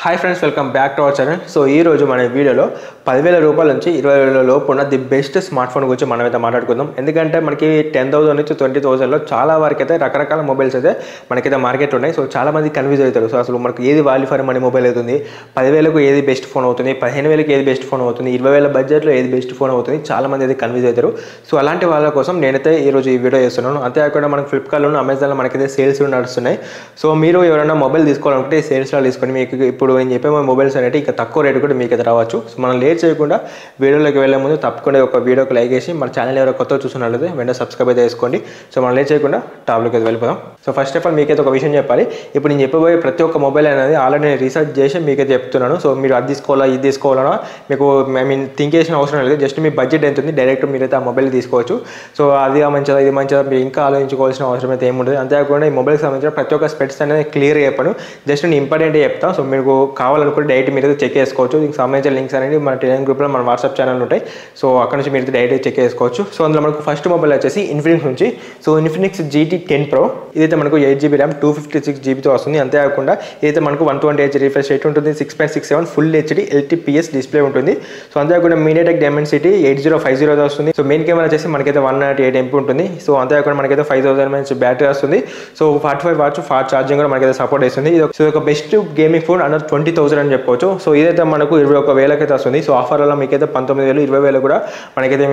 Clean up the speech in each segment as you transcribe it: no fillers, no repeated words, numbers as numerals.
Hi friends, welcome back to our channel. So ఈ రోజు మన వీడియోలో 10,000 రూపాయల నుంచి 20,000 లోపు ఉన్న ది బెస్ట్ స్మార్ట్ ఫోన్ గురించి మనమైతే మాట్లాడుకుందాం. ఎందుకంటే మనకి 10,000 నుంచి 20,000లో చాలా వరకు అయితే రకరకాల మొబైల్స్ అయితే మనకైతే మార్కెట్ ఉన్నాయి. సో చాలా మంది కన్ఫ్యూజ్ అవుతారు. సో అసలు మనకు ఏది వాల్యూ ఫర్ మనీ మొబైల్ అవుతుంది, 10,000కు ఏది బెస్ట్ ఫోన్ అవుతుంది, 15,000కి ఏది బెస్ట్ ఫోన్ అవుతుంది, 20,000 బడ్జెట్లో ఏది బెస్ట్ ఫోన్ అవుతుంది, చాలా మంది అయితే కన్ఫ్యూజ్ అవుతారు. సో అలాంటి వాళ్ళ కోసం నేనైతే ఈరోజు ఈ వీడియో చేస్తున్నాను. అంతేకాకుండా మనకు ఫ్లిప్కార్ట్లోను అమెజాన్లో మనకైతే సేల్స్ నడుస్తున్నాయి. సో మీరు ఎవరైనా మొబైల్ తీసుకోవాలనుకుంటే సేల్స్లో తీసుకొని మీకు ఇప్పుడు నేను చెప్పే మొబైల్స్ అనేవి ఇంకా తక్కువ రేటు కూడా మీకు అయితే రావచ్చు. సో మనం లేట్ చేయకుండా వీడియోలోకి వెళ్ళే ముందు తప్పకుండా ఒక వీడియోకి లైక్ చేసి మన ఛానల్ ఎవరో కొత్తగా చూస్తున్నట్లయితే వెంటనే సబ్స్క్రైబ్ అయితే చేసుకోండి. సో మనం లేట్ చేయకుండా టాప్లోకి అయితే వెళ్ళిపోదాం. సో ఫస్ట్ ఆఫ్ ఆల్ మీకైతే ఒక విషయం చెప్పాలి. ఇప్పుడు నేను చెప్పబోయే ప్రతి ఒక్క మొబైల్ అనేది ఆల్రెడీ నేను రీసెర్చ్ చేసి మీకైతే చెప్తున్నాను. సో మీరు అది తీసుకోవాలా ఇది తీసుకోవాలన్నా మీకు థింక్ చేసిన అవసరం లేదు. జస్ట్ మీ బడ్జెట్ ఎంత ఉంది డైరెక్ట్ మీరైతే ఆ మొబైల్ తీసుకోవచ్చు. సో అది మంచిదా ఇది మంచిదా మీరు ఇంకా ఆలోచించుకోవాల్సిన అవసరం అయితే ఏముంటుంది. అంతేకాకుండా ఈ మొబైల్కి సంబంధించిన ప్రతి ఒక్క స్పెక్స్ అనేది క్లియర్గా చెప్పాను. జస్ట్ నేను ఇంపార్టెంట్ చెప్తాను. సో మీకు కావాలనుకుంటే డైరెక్ట్ మీరు చెక్ చేసుకోవచ్చు. దీనికి సంబంధించిన లింక్స్ అనేది మన టెలిగ్రామ్ గ్రూప్లో మన వాట్సాప్ ఛానల్ ఉంటాయి. సో అక్కడ నుంచి మీరు డైరెక్ట్ చెక్ చేసుకోవచ్చు. సో అందులో మనకు ఫస్ట్ మొబైల్ వచ్చేసి ఇన్ఫినిక్స్ నుంచి. సో ఇన్ఫినిక్స్ GT 10 Pro ఇదైతే మనకు 8GB ర్యామ్ 256GBతో వస్తుంది. అంతేకాకుండా ఇదైతే మనకు 128Hz రిఫ్రెష్ రేట్ ఉంటుంది, 6.67 ఫుల్ HD LTPS డిస్ప్లే ఉంటుంది. సో అంతేకాకుండా మీడియాటెక్ డైమెన్సిటీ 8050 వస్తుంది. సో మెయిన్ కెమెరా వచ్చేసి మనకైతే 108 MP ఉంటుంది. సో అంతేకాకుండా మనకైతే 5000 mAh బ్యాటరీ వస్తుంది. సో 45 వాట్స్ ఫాస్ట్ ఛార్జింగ్ కూడా మనకైతే సపోర్ట్ చేస్తుంది. ఇది ఒక బెస్ట్ గేమింగ్ ఫోన్ అండర్ 20,000 అని చెప్పవచ్చు. సో ఇదైతే మనకు 21,000 అయితే వస్తుంది. సో ఆఫర్లో మీకైతే 19,000 20,000 కూడా మనకైతే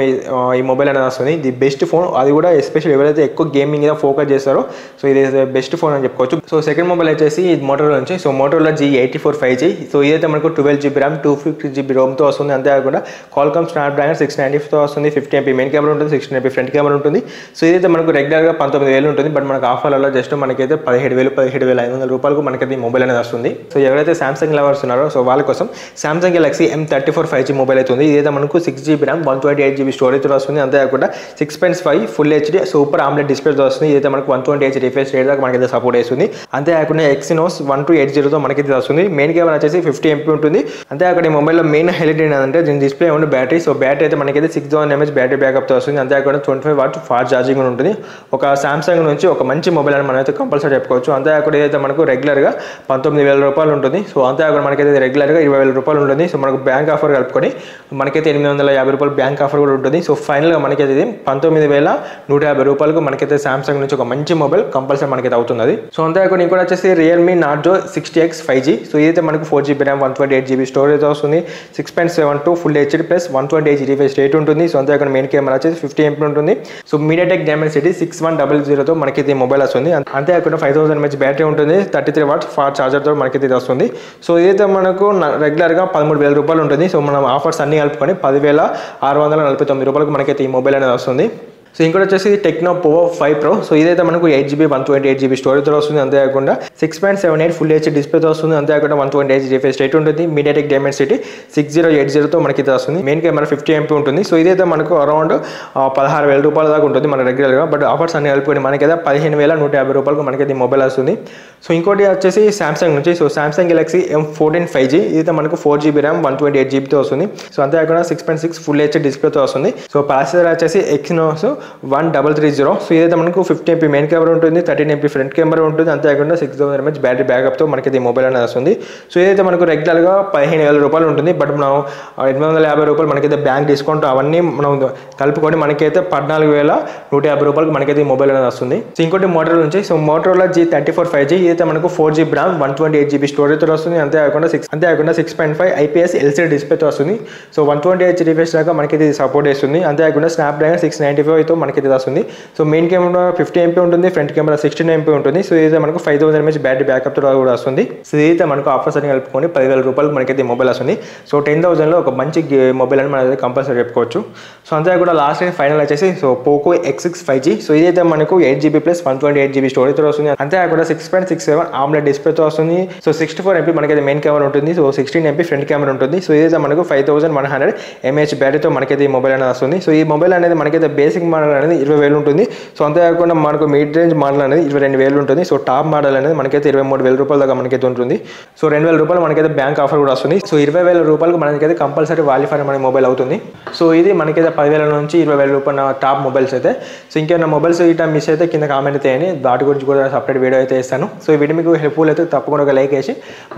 ఈ మొబైల్ అనేది వస్తుంది. ది బెస్ట్ ఫోన్, అది కూడా ఎస్పెషల్ ఎవరైతే ఎక్కువ గేమింగ్ మీద ఫోకస్ చేస్తారో సో ఇది బెస్ట్ ఫోన్ అని చెప్పుకోవచ్చు. సో సెకండ్ మొబైల్ వచ్చేసి ఇది మోటరోలా నుంచి. So Motorola G84 5G. So ఇదైతే మనకు 12GB ర్యామ్ 250GB రోమ్తో వస్తుంది. అంతేకాకుండా క్వాల్కామ్ స్నాప్డ్రాగన్ 690తో వస్తుంది. 50 MP మెయిన్ కెమెరా ఉంటుంది, 16 MP ఫ్రంట్ కెమెరా ఉంటుంది. సో ఇదైతే మనకు రెగ్యులర్గా 19,000 ఉంటుంది. బట్ మనకు ఆఫర్లలో జస్ట్ మనకైతే 17,500 రూపాయలకు మనకైతే ఈ మొబైల్ అనేది వస్తుంది. సో ఎవరైతే సామ్సంగ్ లవర్స్ ఉన్నారో సో వాళ్ళ కోసం Samsung Galaxy M34 5G mobile అవుతుంది. ఇదైతే మనకు 6GB ర్యామ్ 128GB స్టోరేజ్తో వస్తుంది. అంతేకాకుండా 6.5 ఫుల్ HD సూపర్ ఆమ్లెట్ డిస్ప్లేతో వస్తుంది. ఇదైతే మనకు 120Hz రిఫ్రెష్ రేట్ దాకా మనకైతే సపోర్ట్ చేస్తుంది. అంతేకాకుండా Exynos 1280తో మనకైతే వస్తుంది. మెయిన్ కెమెరా వచ్చేసి 50 MP ఉంటుంది. అంతేకాకుండా ఈ మొబైల్లో మెయిన్ హైలైట్ ఏంటంటే దీని డిస్ప్లే ఉన్న బ్యాటరీ. సో బ్యాటరీ అయితే మనకైతే 6000 mAh బ్యాటరీ బ్యాకప్తో వస్తుంది. అంతేకాకుండా 25 వాట్స్ ఫాస్ట్ ఛార్జింగ్ ఉంటుంది. ఒక సామ్సంగ్ నుంచి ఒక మంచి మొబైల్ అని మనమైతే కంపల్సరీ చెప్పుకోవచ్చు. అంతేకాకుండా ఇదైతే మనకు రెగ్యులర్గా 19,000 రూపాయలు ఉంటుంది. సో అంతేకాకుండా మనకైతే రెగ్యులర్గా 20,000 రూపాయలు ఉంటుంది. సో మనకు బ్యాంక్ ఆఫర్ కలుపుకొని మనకైతే 850 రూపాయలు బ్యాంక్ ఆఫర్ కూడా ఉంటుంది. సో ఫైనల్గా మనకైతే ఇది 19,150 రూపాయలకు మనకైతే సామ్సంగ్ నుంచి ఒక మంచి మొబైల్ కంపల్సరీ మనకైతే అవుతుంది. సో అంతేకాకుండా ఇంకోటి వచ్చేసి Realme Narzo 60X 5G. So ఇదైతే మనకు 4GB ర్యామ్ 128GB స్టోరేజ్ వస్తుంది. 6.72 full HD plus 120Hz refresh rate ఉంటుంది. సో అంతేకాకుండా మెయిన్ కెమెరా వచ్చేసి 50 MP ఉంటుంది. సో మీడియాటెక్ డైమెన్సిటీ 6100తో మనకైతే మొబైల్ వస్తుంది. అంతేకాకుండా 5000 mAh బ్యాటరీ ఉంటుంది. 33 వాట్స్ ఫాస్ట్ ఛార్జర్తో మనకైతే ఇది వస్తుంది. సో ఇదైతే మనకు రెగ్యులర్గా 13,000 రూపాయలు ఉంటుంది. సో మనం ఆఫర్స్ అన్ని కలుపుకొని 10,649 రూపాయలకు మనకైతే ఈ మొబైల్ అనేది వస్తుంది. సో ఇంకోటి వచ్చేసి టెక్నో పోవో 5 Pro. సో ఇదైతే మనకు 8GB 128GB స్టోరేజ్తో వస్తుంది. అంతేకాకుండా 6.78 ఫుల్ HD డిస్ప్లేతో వస్తుంది. అంతేకాకుండా 120Hz రిఫ్రెష్ రేట్ ఉంటుంది. మీడియాటెక్ డైమెన్సిటీ 6080తో మనకి వస్తుంది. మెయిన్ కెమెరా 50 MP ఉంటుంది. సో ఇదైతే మనకు అరౌండ్ 16,000 రూపాయల దాకా ఉంటుంది మన రెగ్యులర్గా. బట్ ఆఫర్స్ అన్ని కలుపుకొని మనకైతే 15,150 రూపాయలకు మనకైతే ఈ మొబైల్ వస్తుంది. సో ఇంకోటి వచ్చేసి సామ్సంగ్ నుంచి. So Samsung Galaxy M14 5G. ఇదైతే మనకు 4GB ర్యామ్ 128GBతో వస్తుంది. సో అంతేకాకుండా 6.6 ఫుల్ HD డిస్ప్లేతో వస్తుంది. సో ప్రాసెసర్ వచ్చేసి Exynos 1330. సో ఇదైతే మనకు 50 MP మెయిన్ కెమెరా ఉంటుంది, 13 MP ఫ్రంట్ కెమెరా ఉంటుంది. అంతేకాకుండా 6000 mAh బ్యాటరీ బ్యాకప్తో మనకి ఈ మొబైల్ అనేది వస్తుంది. సో ఇదైతే మనకు రెగ్యులర్గా 15,000 రూపాయలు ఉంటుంది. బట్ మనం 850 రూపాయలు మనకైతే బ్యాంక్ డిస్కౌంట్ అవన్నీ మనం కలుపుకొని మనకైతే 14,150 రూపాయలకు మనకైతే ఈ మొబైల్ అనేది వస్తుంది. సో ఇంకోటి మోటరోలా నుంచి. So Motorola G34 5G. ఇదైతే మనకు 4GB ర్యామ్ 128GB స్టోరేజ్తో వస్తుంది. అంతేకాకుండా 6.5 IPS LCD డిస్ప్లేతో వస్తుంది. సో 120Hz రిఫ్రెష్ దాకా మనకైతే ఇది సపోర్ట్ చేస్తుంది. అంతేకాకుండా స్నాప్డ్రాగన్ 695తో మనకైతే వస్తుంది. సో మెయిన్ కెమెరా 50 MP ఉంటుంది, ఫ్రంట్ కెమెరా 16 MP ఉంటుంది. సో ఇదైతే మనకు 5000 mAh బ్యాటరీ బ్యాకప్తో కూడా వస్తుంది. సో ఇదైతే మనకు ఆఫర్స్ అని కలుపుకొని 10,000 రూపాయలకు మనకైతే మొబైల్ వస్తుంది. సో 10,000లో ఒక మంచి మొబైల్ అని మనం కంపల్సరీ చెప్పుకోవచ్చు. సో అంతేకాకుండా లాస్ట్ అండ్ ఫైనల్ వచ్చేసి so Poco X6 5G. So ఇదైతే మనకు 8GB ప్లస్ 128GB స్టోరేజ్తో వస్తుంది. అంతేకాకుండా 6.67 ఆమ్లెట్ డిస్ప్లేతో వస్తుంది. సో 64 MP మనకైతే మెయిన్ కెమెరా ఉంటుంది. సో 16 MP ఫ్రంట్ కెమెరా ఉంటుంది. సో ఇదైతే మనకు 5100 mAh బ్యాటరీతో మనకైతే ఈ మొబైల్ అనేది వస్తుంది. సో ఈ మొబైల్ అనేది మనకైతే బేసిక్ మోడల్ అనేది 20,000 ఉంటుంది. సో అంతేకాకుండా మనకు మిడ్ రేంజ్ మోడల్ అనేది 22,000 ఉంటుంది. సో టాప్ మోడల్ అనేది మనకైతే 23,000 రూపాయల దాకా మనకైతే ఉంటుంది. సో 2,000 రూపాయలు మనకైతే బ్యాంక్ ఆఫర్ కూడా వస్తుంది. సో 20,000 రూపాయలకు మనకైతే compulsory value for money mobile అవుతుంది. సో ఇది మనకైతే 10,000 నుంచి 20,000 రూపాయల టాప్ మొబైల్స్ అయితే. సో ఇంకేమైనా మొబైల్స్ ఇట్లా మిస్ అయితే కింద కామెంట్ అయితే అని వాటి గురించి కూడా సపరేట్ వీడియో అయితే ఇస్తాను. సో ఈ వీడియో మీకు హెల్ప్ఫుల్ అయితే తప్పకుండా ఒక లైక్ వేసి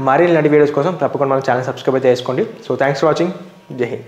మరిన్ని వీడియోస్ కోసం తప్పకుండా మన ఛానల్ సబ్స్క్రైబ్ అయితే చేసుకోండి. So thanks for watching. జై హింద్.